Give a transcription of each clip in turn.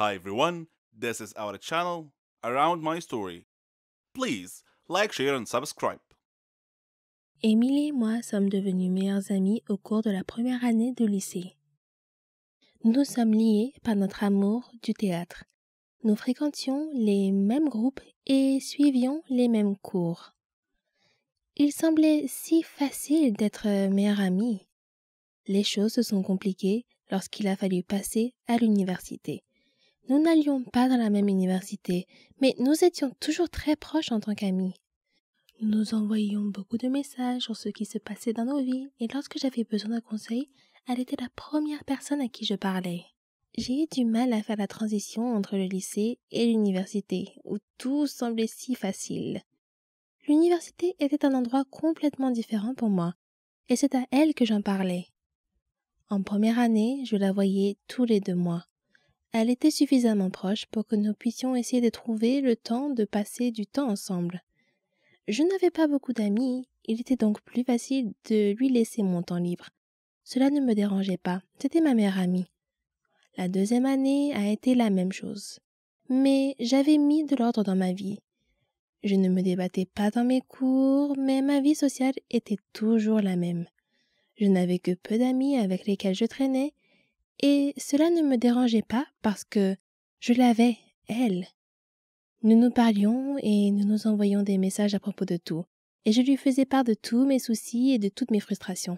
Hi everyone, this is our channel Around My Story. Please like, share and subscribe. Émilie et moi sommes devenus meilleures amies au cours de la première année de lycée. Nous sommes liés par notre amour du théâtre. Nous fréquentions les mêmes groupes et suivions les mêmes cours. Il semblait si facile d'être meilleures amies. Les choses se sont compliquées lorsqu'il a fallu passer à l'université. Nous n'allions pas dans la même université, mais nous étions toujours très proches en tant qu'amis. Nous nous envoyions beaucoup de messages sur ce qui se passait dans nos vies et lorsque j'avais besoin d'un conseil, elle était la première personne à qui je parlais. J'ai eu du mal à faire la transition entre le lycée et l'université, où tout semblait si facile. L'université était un endroit complètement différent pour moi, et c'est à elle que j'en parlais. En première année, je la voyais tous les 2 mois. Elle était suffisamment proche pour que nous puissions essayer de trouver le temps de passer du temps ensemble. Je n'avais pas beaucoup d'amis, il était donc plus facile de lui laisser mon temps libre. Cela ne me dérangeait pas, c'était ma meilleure amie. La deuxième année a été la même chose. Mais j'avais mis de l'ordre dans ma vie. Je ne me débattais pas dans mes cours, mais ma vie sociale était toujours la même. Je n'avais que peu d'amis avec lesquels je traînais, et cela ne me dérangeait pas parce que je l'avais, elle. Nous nous parlions et nous nous envoyions des messages à propos de tout, et je lui faisais part de tous mes soucis et de toutes mes frustrations.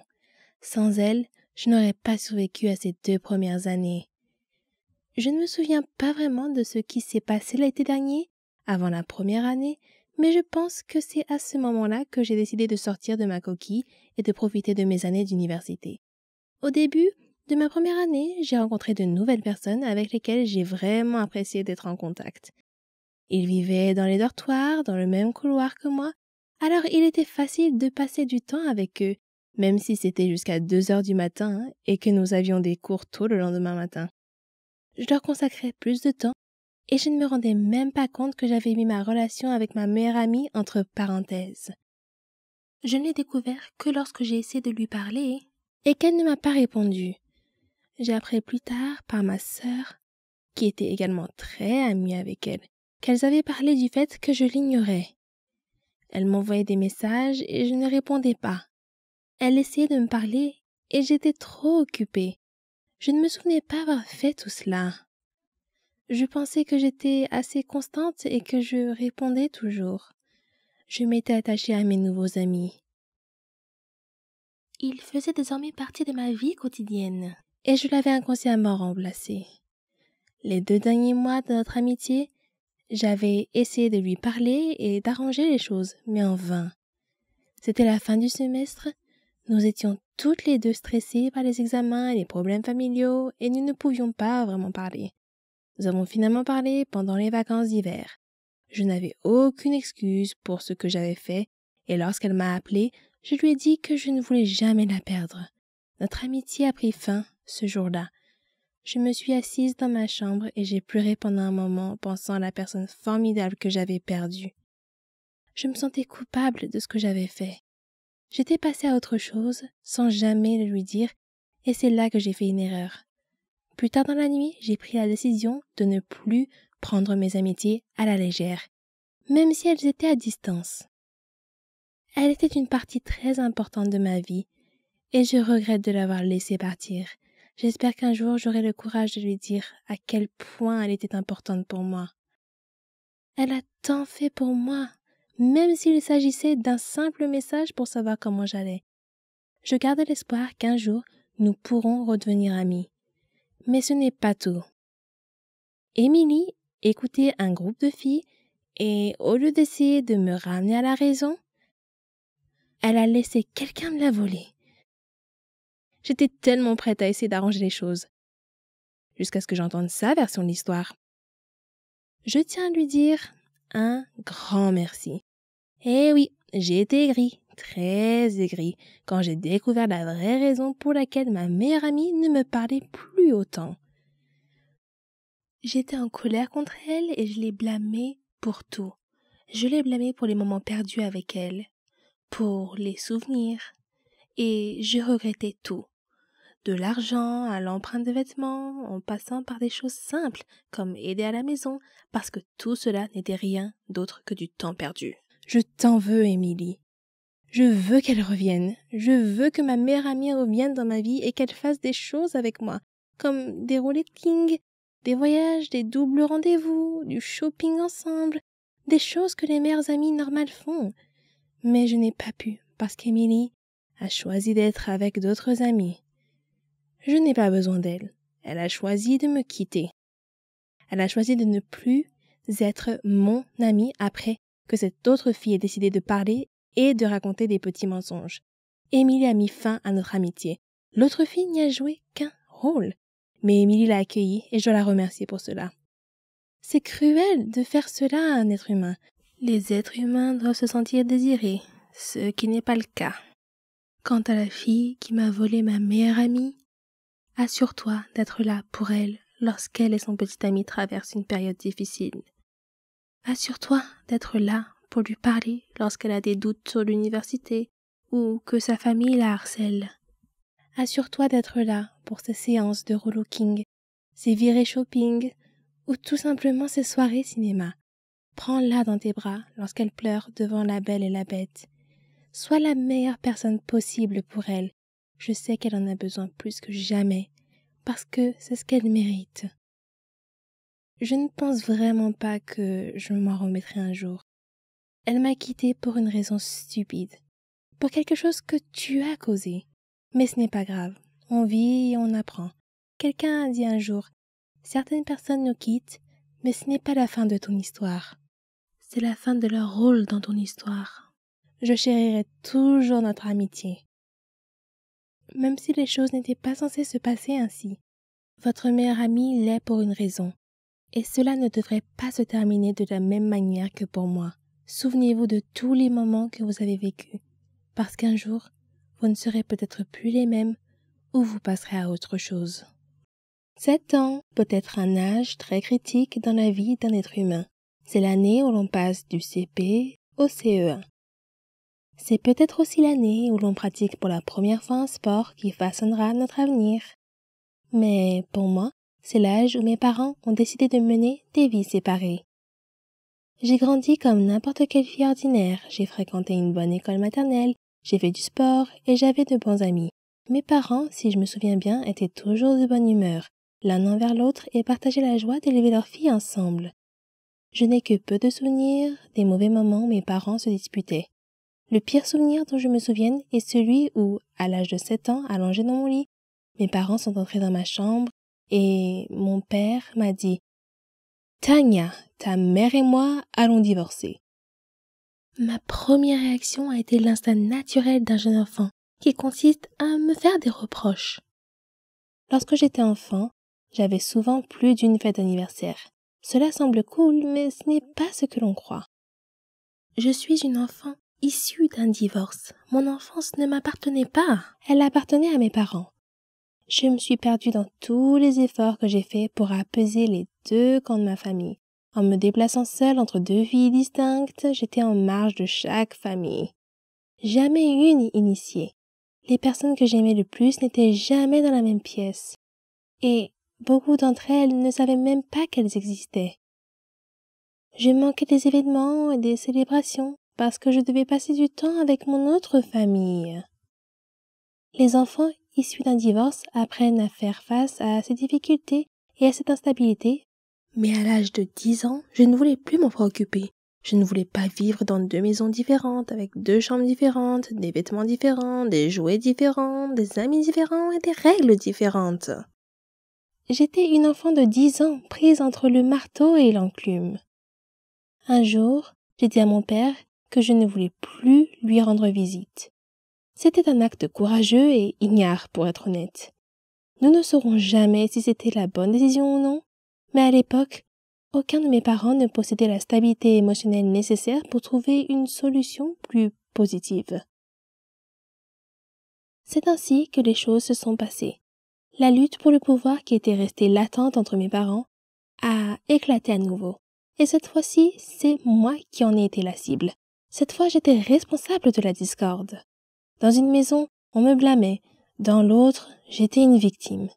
Sans elle, je n'aurais pas survécu à ces 2 premières années. Je ne me souviens pas vraiment de ce qui s'est passé l'été dernier, avant la première année, mais je pense que c'est à ce moment-là que j'ai décidé de sortir de ma coquille et de profiter de mes années d'université. Au début de ma première année, j'ai rencontré de nouvelles personnes avec lesquelles j'ai vraiment apprécié d'être en contact. Ils vivaient dans les dortoirs, dans le même couloir que moi, alors il était facile de passer du temps avec eux, même si c'était jusqu'à 2 heures du matin et que nous avions des cours tôt le lendemain matin. Je leur consacrais plus de temps et je ne me rendais même pas compte que j'avais mis ma relation avec ma meilleure amie entre parenthèses. Je ne l'ai découvert que lorsque j'ai essayé de lui parler et qu'elle ne m'a pas répondu. J'ai appris plus tard par ma sœur, qui était également très amie avec elle, qu'elles avaient parlé du fait que je l'ignorais. Elle m'envoyait des messages et je ne répondais pas. Elle essayait de me parler et j'étais trop occupée. Je ne me souvenais pas avoir fait tout cela. Je pensais que j'étais assez constante et que je répondais toujours. Je m'étais attachée à mes nouveaux amis. Ils faisaient désormais partie de ma vie quotidienne et je l'avais inconsciemment remplacé. Les 2 derniers mois de notre amitié, j'avais essayé de lui parler et d'arranger les choses, mais en vain. C'était la fin du semestre, nous étions toutes les 2 stressées par les examens et les problèmes familiaux et nous ne pouvions pas vraiment parler. Nous avons finalement parlé pendant les vacances d'hiver. Je n'avais aucune excuse pour ce que j'avais fait et lorsqu'elle m'a appelée, je lui ai dit que je ne voulais jamais la perdre. Notre amitié a pris fin ce jour-là. Je me suis assise dans ma chambre et j'ai pleuré pendant un moment pensant à la personne formidable que j'avais perdue. Je me sentais coupable de ce que j'avais fait. J'étais passée à autre chose sans jamais le lui dire et c'est là que j'ai fait une erreur. Plus tard dans la nuit, j'ai pris la décision de ne plus prendre mes amitiés à la légère, même si elles étaient à distance. Elle était une partie très importante de ma vie et je regrette de l'avoir laissée partir. J'espère qu'un jour j'aurai le courage de lui dire à quel point elle était importante pour moi. Elle a tant fait pour moi, même s'il s'agissait d'un simple message pour savoir comment j'allais. Je garde l'espoir qu'un jour nous pourrons redevenir amis. Mais ce n'est pas tout. Émilie écoutait un groupe de filles et au lieu d'essayer de me ramener à la raison, elle a laissé quelqu'un me la voler. J'étais tellement prête à essayer d'arranger les choses, jusqu'à ce que j'entende sa version de l'histoire. Je tiens à lui dire un grand merci. Eh oui, j'ai été aigrie, très aigrie, quand j'ai découvert la vraie raison pour laquelle ma meilleure amie ne me parlait plus autant. J'étais en colère contre elle et je l'ai blâmée pour tout. Je l'ai blâmée pour les moments perdus avec elle, pour les souvenirs, et je regrettais tout. de l'argent à l'empreinte de vêtements, en passant par des choses simples comme aider à la maison, parce que tout cela n'était rien d'autre que du temps perdu. Je t'en veux, Émilie. Je veux qu'elle revienne. Je veux que ma meilleure amie revienne dans ma vie et qu'elle fasse des choses avec moi, comme des rolletting, des voyages, des doubles rendez-vous, du shopping ensemble, des choses que les meilleures amies normales font. Mais je n'ai pas pu, parce qu'Émilie a choisi d'être avec d'autres amis. Je n'ai pas besoin d'elle. Elle a choisi de me quitter. Elle a choisi de ne plus être mon amie après que cette autre fille ait décidé de parler et de raconter des petits mensonges. Émilie a mis fin à notre amitié. L'autre fille n'y a joué qu'un rôle. Mais Émilie l'a accueillie et je dois la remercier pour cela. C'est cruel de faire cela à un être humain. Les êtres humains doivent se sentir désirés, ce qui n'est pas le cas. Quant à la fille qui m'a volé ma meilleure amie, assure-toi d'être là pour elle lorsqu'elle et son petit ami traversent une période difficile. Assure-toi d'être là pour lui parler lorsqu'elle a des doutes sur l'université ou que sa famille la harcèle. Assure-toi d'être là pour ses séances de rollicking, ses virées shopping ou tout simplement ses soirées cinéma. Prends-la dans tes bras lorsqu'elle pleure devant La Belle et la Bête. Sois la meilleure personne possible pour elle. Je sais qu'elle en a besoin plus que jamais, parce que c'est ce qu'elle mérite. Je ne pense vraiment pas que je m'en remettrai un jour. Elle m'a quittée pour une raison stupide, pour quelque chose que tu as causé. Mais ce n'est pas grave, on vit et on apprend. Quelqu'un a dit un jour, certaines personnes nous quittent, mais ce n'est pas la fin de ton histoire. C'est la fin de leur rôle dans ton histoire. Je chérirai toujours notre amitié. Même si les choses n'étaient pas censées se passer ainsi, votre meilleure amie l'est pour une raison. Et cela ne devrait pas se terminer de la même manière que pour moi. Souvenez-vous de tous les moments que vous avez vécus, parce qu'un jour, vous ne serez peut-être plus les mêmes ou vous passerez à autre chose. 7 ans peut être un âge très critique dans la vie d'un être humain. C'est l'année où l'on passe du CP au CE1. C'est peut-être aussi l'année où l'on pratique pour la première fois un sport qui façonnera notre avenir. Mais pour moi, c'est l'âge où mes parents ont décidé de mener des vies séparées. J'ai grandi comme n'importe quelle fille ordinaire, j'ai fréquenté une bonne école maternelle, j'ai fait du sport et j'avais de bons amis. Mes parents, si je me souviens bien, étaient toujours de bonne humeur, l'un envers l'autre et partageaient la joie d'élever leur fille ensemble. Je n'ai que peu de souvenirs des mauvais moments où mes parents se disputaient. Le pire souvenir dont je me souvienne est celui où, à l'âge de 7 ans, allongé dans mon lit, mes parents sont entrés dans ma chambre et mon père m'a dit « Tania, ta mère et moi allons divorcer. » Ma première réaction a été l'instinct naturel d'un jeune enfant qui consiste à me faire des reproches. Lorsque j'étais enfant, j'avais souvent plus d'une fête d'anniversaire. Cela semble cool, mais ce n'est pas ce que l'on croit. Je suis une enfant issue d'un divorce. Mon enfance ne m'appartenait pas. Elle appartenait à mes parents. Je me suis perdue dans tous les efforts que j'ai faits pour apaiser les deux camps de ma famille. En me déplaçant seule entre deux vies distinctes, j'étais en marge de chaque famille. Jamais une initiée. Les personnes que j'aimais le plus n'étaient jamais dans la même pièce. Et beaucoup d'entre elles ne savaient même pas qu'elles existaient. Je manquais des événements et des célébrations parce que je devais passer du temps avec mon autre famille. Les enfants issus d'un divorce apprennent à faire face à ces difficultés et à cette instabilité. Mais à l'âge de 10 ans, je ne voulais plus m'en préoccuper. Je ne voulais pas vivre dans 2 maisons différentes, avec 2 chambres différentes, des vêtements différents, des jouets différents, des amis différents et des règles différentes. J'étais une enfant de 10 ans, prise entre le marteau et l'enclume. Un jour, j'ai dit à mon père que je ne voulais plus lui rendre visite. C'était un acte courageux et ignare, pour être honnête. Nous ne saurons jamais si c'était la bonne décision ou non, mais à l'époque, aucun de mes parents ne possédait la stabilité émotionnelle nécessaire pour trouver une solution plus positive. C'est ainsi que les choses se sont passées. La lutte pour le pouvoir qui était restée latente entre mes parents a éclaté à nouveau. Et cette fois-ci, c'est moi qui en ai été la cible. Cette fois, j'étais responsable de la discorde. Dans une maison, on me blâmait. Dans l'autre, j'étais une victime.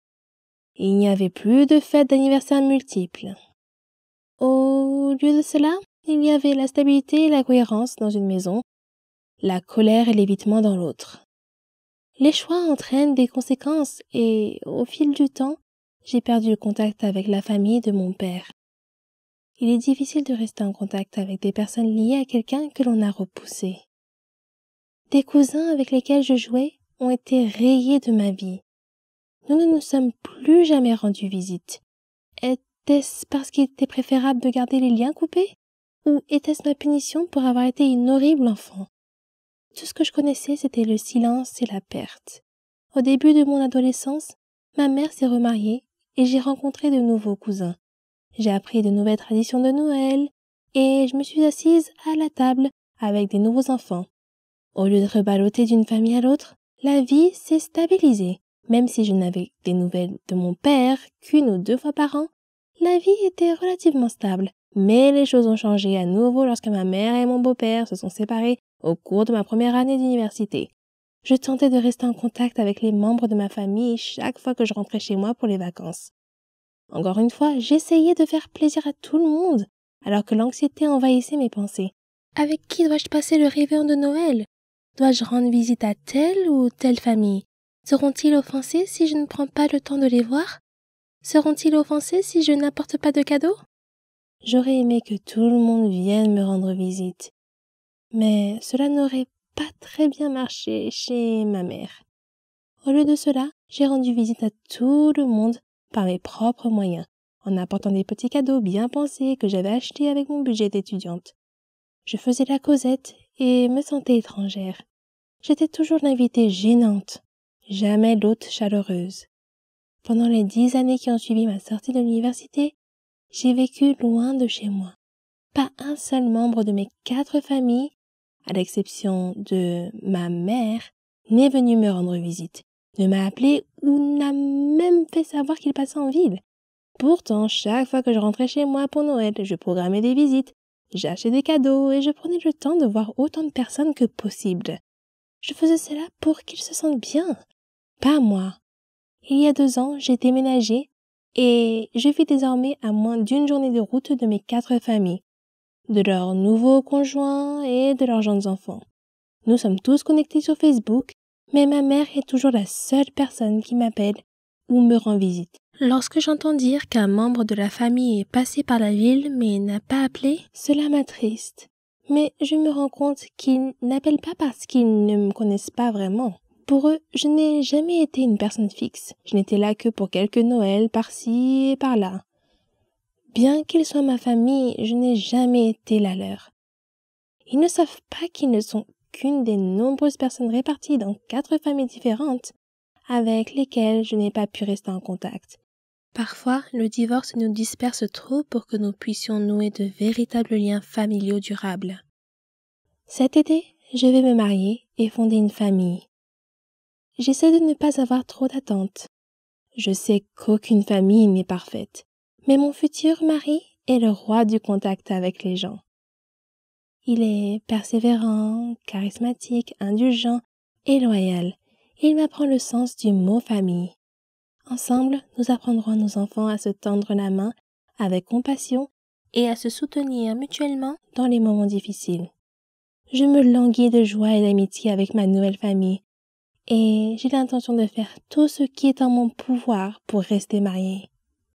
Il n'y avait plus de fêtes d'anniversaire multiples. Au lieu de cela, il y avait la stabilité et la cohérence dans une maison, la colère et l'évitement dans l'autre. Les choix entraînent des conséquences et, au fil du temps, j'ai perdu le contact avec la famille de mon père. Il est difficile de rester en contact avec des personnes liées à quelqu'un que l'on a repoussé. Des cousins avec lesquels je jouais ont été rayés de ma vie. Nous ne nous sommes plus jamais rendus visite. Était-ce parce qu'il était préférable de garder les liens coupés? Ou était-ce ma punition pour avoir été une horrible enfant? Tout ce que je connaissais, c'était le silence et la perte. Au début de mon adolescence, ma mère s'est remariée et j'ai rencontré de nouveaux cousins. J'ai appris de nouvelles traditions de Noël et je me suis assise à la table avec des nouveaux enfants. Au lieu de reballoter d'une famille à l'autre, la vie s'est stabilisée. Même si je n'avais des nouvelles de mon père qu'une ou deux fois par an, la vie était relativement stable. Mais les choses ont changé à nouveau lorsque ma mère et mon beau-père se sont séparés au cours de ma première année d'université. Je tentais de rester en contact avec les membres de ma famille chaque fois que je rentrais chez moi pour les vacances. Encore une fois, j'essayais de faire plaisir à tout le monde, alors que l'anxiété envahissait mes pensées. Avec qui dois-je passer le réveillon de Noël? Dois-je rendre visite à telle ou telle famille? Seront-ils offensés si je ne prends pas le temps de les voir? Seront-ils offensés si je n'apporte pas de cadeaux? J'aurais aimé que tout le monde vienne me rendre visite. Mais cela n'aurait pas très bien marché chez ma mère. Au lieu de cela, j'ai rendu visite à tout le monde par mes propres moyens, en apportant des petits cadeaux bien pensés que j'avais achetés avec mon budget d'étudiante. Je faisais la causette et me sentais étrangère. J'étais toujours l'invitée gênante, jamais l'hôte chaleureuse. Pendant les 10 années qui ont suivi ma sortie de l'université, j'ai vécu loin de chez moi. Pas un seul membre de mes 4 familles, à l'exception de ma mère, n'est venu me rendre visite, ne m'a appelé ou n'a même fait savoir qu'il passait en ville. Pourtant, chaque fois que je rentrais chez moi pour Noël, je programmais des visites, j'achetais des cadeaux et je prenais le temps de voir autant de personnes que possible. Je faisais cela pour qu'ils se sentent bien, pas moi. Il y a 2 ans, j'ai déménagé et je vis désormais à moins d'1 journée de route de mes 4 familles, de leurs nouveaux conjoints et de leurs jeunes enfants. Nous sommes tous connectés sur Facebook, mais ma mère est toujours la seule personne qui m'appelle ou me rend visite. Lorsque j'entends dire qu'un membre de la famille est passé par la ville mais n'a pas appelé, cela m'attriste. Mais je me rends compte qu'ils n'appellent pas parce qu'ils ne me connaissent pas vraiment. Pour eux, je n'ai jamais été une personne fixe. Je n'étais là que pour quelques Noëls par-ci et par-là. Bien qu'ils soient ma famille, je n'ai jamais été la leur. Ils ne savent pas qu'ils ne sont qu'une des nombreuses personnes réparties dans 4 familles différentes avec lesquelles je n'ai pas pu rester en contact. Parfois, le divorce nous disperse trop pour que nous puissions nouer de véritables liens familiaux durables. Cet été, je vais me marier et fonder une famille. J'essaie de ne pas avoir trop d'attentes. Je sais qu'aucune famille n'est parfaite, mais mon futur mari est le roi du contact avec les gens. Il est persévérant, charismatique, indulgent et loyal. Il m'apprend le sens du mot famille. Ensemble, nous apprendrons à nos enfants à se tendre la main avec compassion et à se soutenir mutuellement dans les moments difficiles. Je me languis de joie et d'amitié avec ma nouvelle famille et j'ai l'intention de faire tout ce qui est en mon pouvoir pour rester mariée.